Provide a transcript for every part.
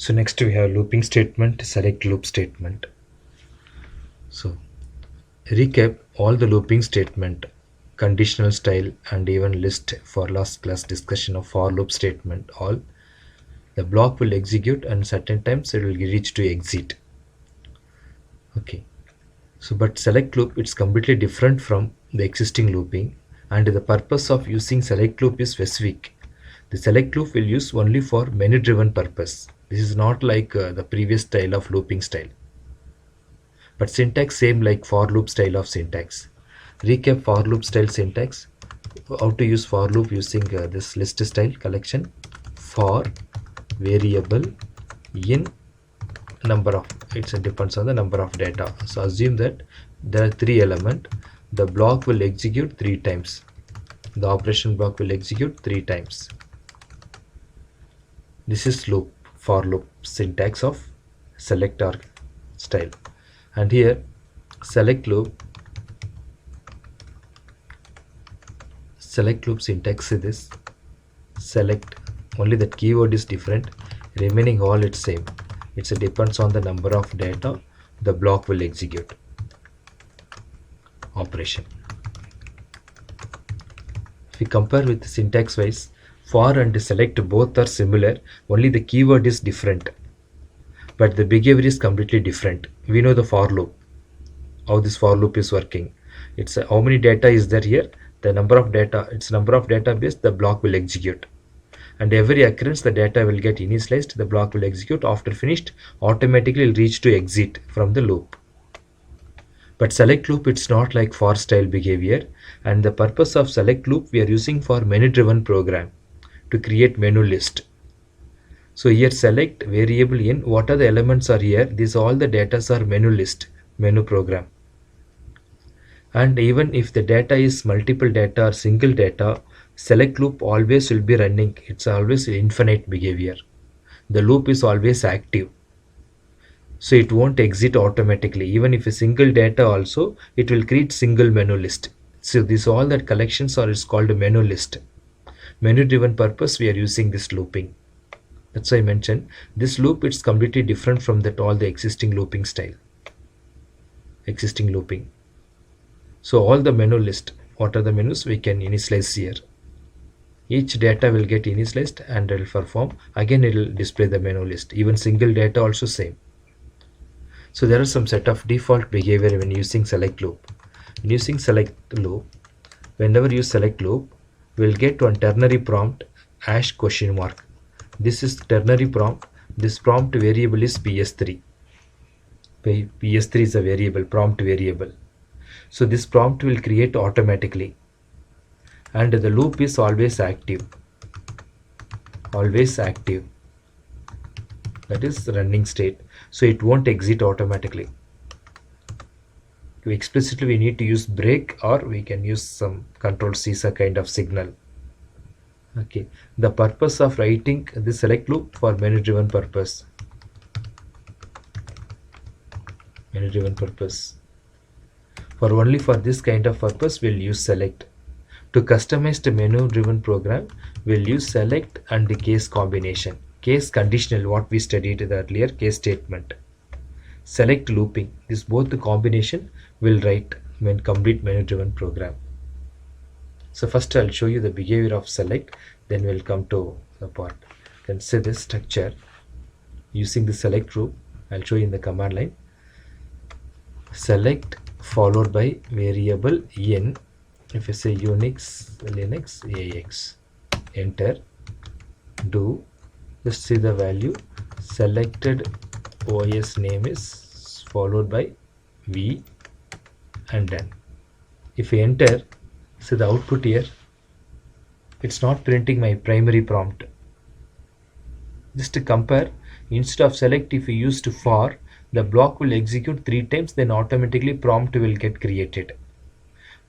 So next we have looping statement, select loop statement. So recap all the looping statement, conditional style and even list for last class discussion of for loop statement. All the block will execute and certain times it will reach to exit. Okay. So but select loop it's completely different from the existing looping, and the purpose of using select loop is specific. The select loop will use only for menu driven purpose. This is not like the previous style of looping style. But syntax same like for loop style of syntax. Recap for loop style syntax. How to use for loop using this list style collection. For variable in number of, it depends on the number of data. So assume that there are three elements. The block will execute three times. The operation block will execute three times. This is loop, for loop syntax of select or style. And here select loop syntax is this. Select, only that keyword is different, remaining all it's same. It depends on the number of data the block will execute operation. If we compare with syntax wise, for and select both are similar, only the keyword is different, but the behavior is completely different. We know the for loop, how this for loop is working. It's how many data is there here, the number of data, it's number of database the block will execute, and every occurrence the data will get initialized, the block will execute, after finished automatically will reach to exit from the loop. But select loop it's not like for style behavior, and the purpose of select loop we are using for menu driven program to create menu list. So here select variable in, what are the elements are here, these all the data are menu list, menu program. And even if the data is multiple data or single data, select loop always will be running. It's always infinite behavior. The loop is always active, so it won't exit automatically. Even if a single data also, it will create single menu list. So this all that collections are is called a menu list. Menu driven purpose we are using this looping. That's why I mentioned this loop it's completely different from that all the existing looping style, existing looping. So all the menu list, what are the menus we can initialize here. Each data will get initialized and it will perform. Again it will display the menu list. Even single data also same. So there are some set of default behavior when using select loop. When using select loop, whenever you select loop, we'll get one ternary prompt hash question mark. This is ternary prompt. This prompt variable is ps3. ps3 is a variable, prompt variable. So this prompt will create automatically, and the loop is always active. Always active. That is running state. So it won't exit automatically. Explicitly we need to use break, or we can use some control Caesar kind of signal. Okay, the purpose of writing the select loop for menu driven purpose. Menu driven purpose. For only for this kind of purpose we'll use select. To customize the menu driven program we'll use select and the case combination. Case conditional, what we studied earlier, case statement. Select looping, this both the combination will write when complete menu driven program. So first I'll show you the behavior of select, then we'll come to the part. You can see this structure using the select loop. I'll show you in the command line. Select followed by variable in, if you say Unix, Linux, AX, enter, do, just see the value, selected OS name is followed by V and done. If you enter, see the output here, it's not printing my primary prompt. Just to compare, instead of select, if you use to for, the block will execute 3 times, then automatically prompt will get created.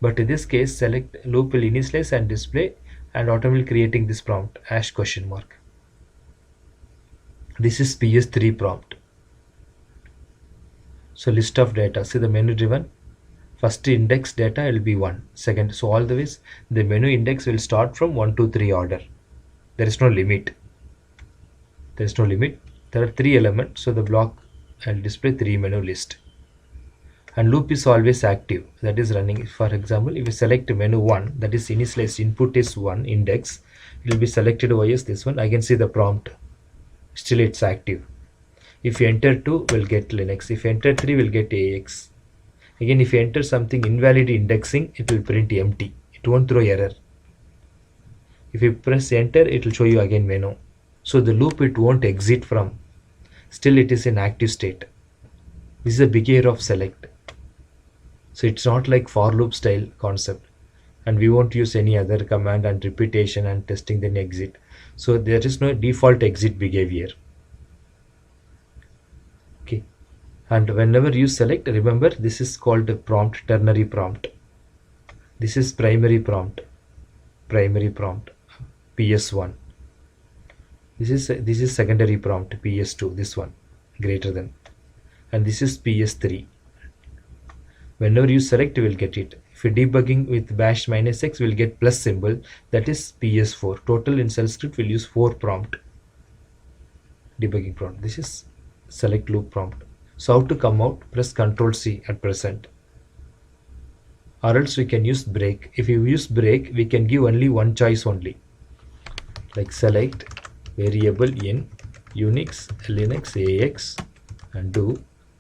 But in this case, select loop will initialize and display and automatically creating this prompt hash question mark. This is ps3 prompt. So list of data, see the menu driven, first index data will be 1, second, so all the ways the menu index will start from 1 to 3 order. There is no limit. There is no limit. there are 3 elements, so the block I'll display 3 menu list. And loop is always active, that is running. For example, if you select menu 1, that is initialized input is 1 index, it will be selected OS this one. I can see the prompt, still it's active. If you enter 2, we'll get Linux. If you enter 3, we'll get AX. Again, if you enter something invalid indexing, it will print empty. It won't throw error. If you press enter, it will show you again menu. So the loop it won't exit from. Still it is in active state. This is a behavior of select. So it's not like for loop style concept. And we won't use any other command and repetition and testing then exit. So there is no default exit behavior. Okay. And whenever you select, remember this is called a prompt, ternary prompt. This is primary prompt, PS1. This is secondary prompt, PS2, this one, greater than. And this is PS3. Whenever you select, you will get it. If you're debugging with bash -x, we'll get plus symbol, that is PS4. Total in shell script will use 4 prompt, debugging prompt. This is select loop prompt. So how to come out? Press Ctrl C at present. Or else we can use break. If you use break, we can give only one choice only. Like select variable in Unix, Linux, AX, and do.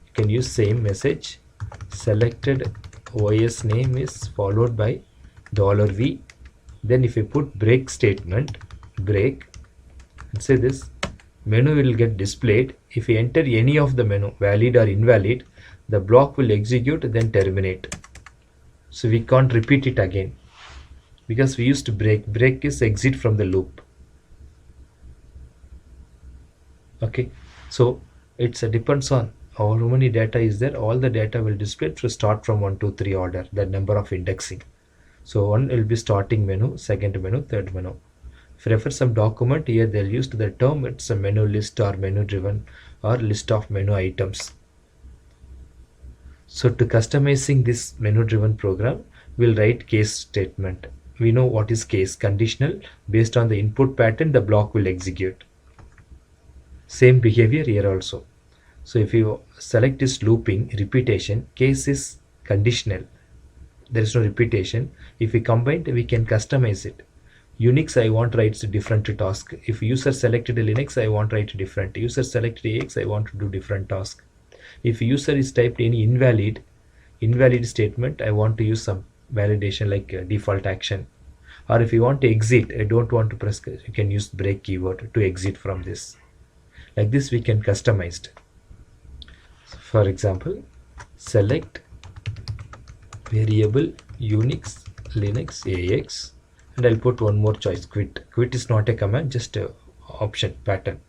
You can use same message. Selected OS name is followed by $V. Then if you put break statement, break, and say this, menu will get displayed. If you enter any of the menu, valid or invalid, the block will execute, then terminate. So we can't repeat it again because we used break. Break is exit from the loop. Okay, so it depends on how many data is there. All the data will display to start from 1, 2, 3 order, the number of indexing. So one will be starting menu, second menu, third menu. If you refer some document, here they'll use the term, it's a menu list or menu driven or list of menu items. So to customizing this menu driven program, we'll write case statement. We know what is case, conditional. Based on the input pattern, the block will execute. Same behavior here also. So if you select this looping, repetition, case is conditional. There is no repetition. If we combine, we can customize it. Unix, I want writes a different task. If user selected Linux, I want write different. User selected AX, I want to do different task. If user is typed any invalid statement, I want to use some validation like default action. Or if you want to exit, I don't want to press, you can use break keyword to exit from this. Like this we can customize it. So for example, select variable Unix, Linux, AX, and I'll put one more choice, quit. Quit is not a command, just a option pattern.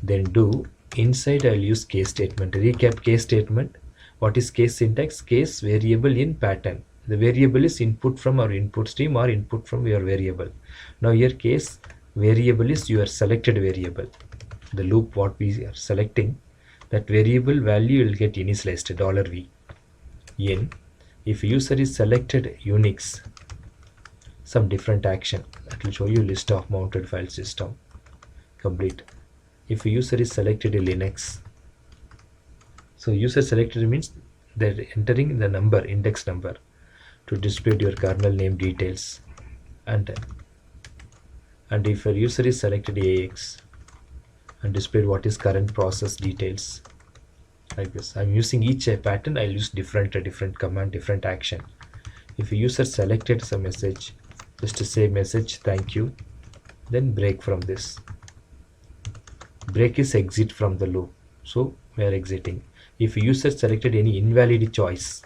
Then do. Inside I'll use case statement. Recap case statement. What is case syntax? Case variable in pattern. The variable is input from our input stream or input from your variable. Now here case variable is your selected variable. The loop what we are selecting, that variable value will get initialized $V in. If user is selected Unix, some different action, that will show you list of mounted file system, complete. If user is selected Linux, so user selected means they're entering the number, index number, to display your kernel name details. And if a user is selected AX, and displayed what is current process details, like this. I'm using each pattern, I'll use different command, different action. If a user selected some message, just to say message thank you, then break from this. Break is exit from the loop, so we are exiting. If a user selected any invalid choice,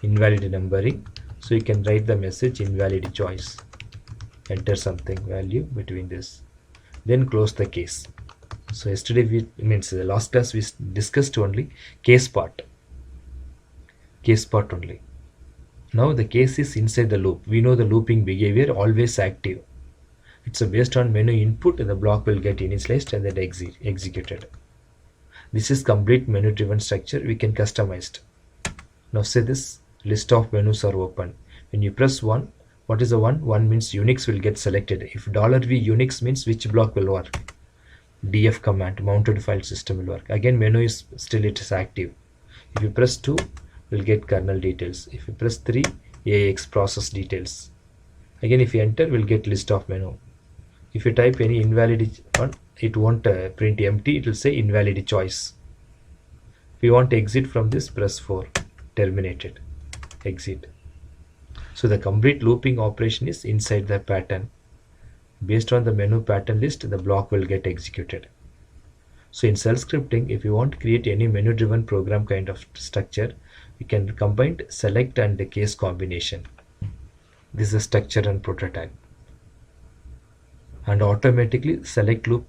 invalid numbering, so you can write the message invalid choice, enter something value between this, then close the case. So yesterday the last class we discussed only case part only. Now the case is inside the loop. We know the looping behavior always active. It's based on menu input, the block will get initialized and then executed. This is complete menu driven structure. We can customize it. Now say this list of menus are open. When you press 1, what is the 1? 1 means Unix will get selected. If $V Unix means which block will work. df command, mounted file system will work. Again menu is still it is active. If you press 2, we'll get kernel details. If you press 3, AX process details. Again if you enter, we'll get list of menu. If you type any invalid one, it won't print empty, it will say invalid choice. If you want to exit from this, press 4, terminated, exit. So the complete looping operation is inside the pattern. Based on the menu pattern list, the block will get executed. So in shell scripting, if you want to create any menu driven program kind of structure, you can combine select and the case combination. This is a structure and prototype. And automatically select loop,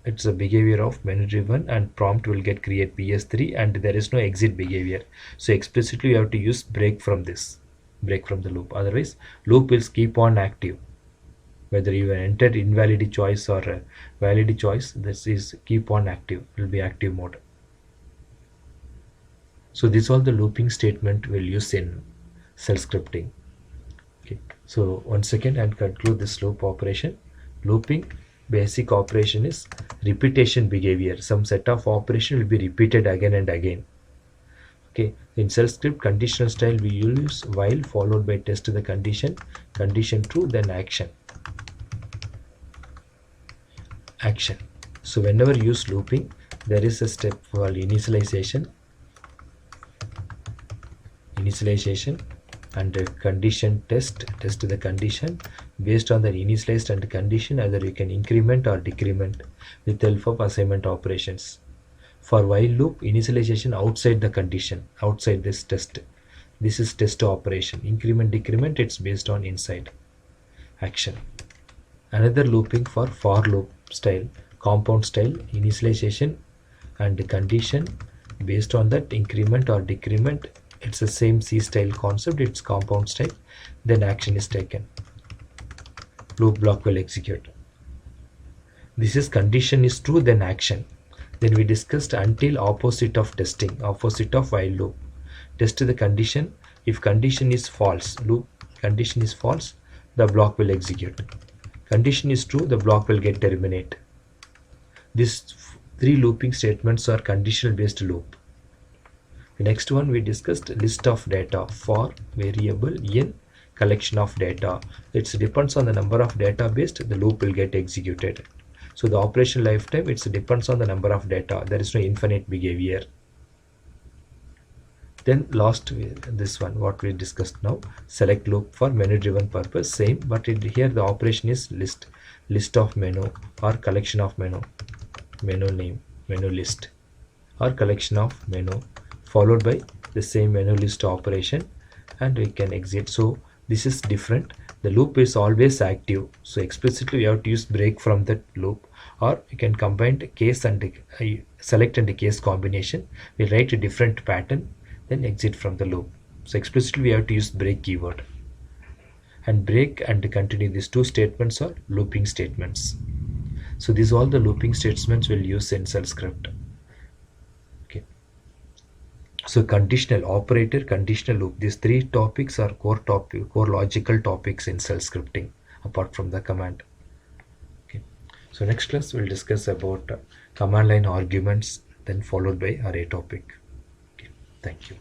it's a behavior of menu driven, and prompt will get create PS3 and there is no exit behavior. So explicitly you have to use break from this, break from the loop. Otherwise loop will keep on active. Whether you entered invalid choice or valid choice, this is keep on active, will be active mode. So these all the looping statement we'll use in shell scripting. Okay, so once again and conclude this loop operation. Looping basic operation is repetition behavior. Some set of operation will be repeated again and again. Okay, in shell script conditional style we use while followed by test the condition, condition true, then action. So whenever you use looping, there is a step called initialization and condition test the condition. Based on the initialized and condition, either you can increment or decrement with the help of assignment operations. For while loop, initialization outside the condition, outside this test. This is test operation. Increment, decrement, it's based on inside. Action. Another looping for loop style, compound style, initialization and condition. Based on that increment or decrement, it's the same C style concept, it's compound style, then action is taken. Loop block will execute. This is condition is true, then action. Then we discussed until opposite of testing, opposite of while loop. Test the condition. If condition is false, loop condition is false, the block will execute. Condition is true, the block will get terminate. These 3 looping statements are conditional based loop. The next one we discussed list of data for variable in collection of data. It depends on the number of data based, the loop will get executed. So the operation lifetime, it depends on the number of data. There is no infinite behavior. Then last, this one what we discussed now, select loop for menu driven purpose, same, but here the operation is list of menu or collection of menu name, menu list or collection of menu, followed by the same menu list operation, and we can exit. So this is different. The loop is always active, so explicitly we have to use break from that loop, or you can combine the case and select and the case combination. We write a different pattern, then exit from the loop. So explicitly we have to use break keyword, and break and continue, these 2 statements are looping statements. So these all the looping statements we'll use in shell script. Okay, so conditional operator, conditional loop, these 3 topics are core logical topics in shell scripting apart from the command. Okay, so next class we'll discuss about command line arguments, then followed by array topic. Okay, thank you.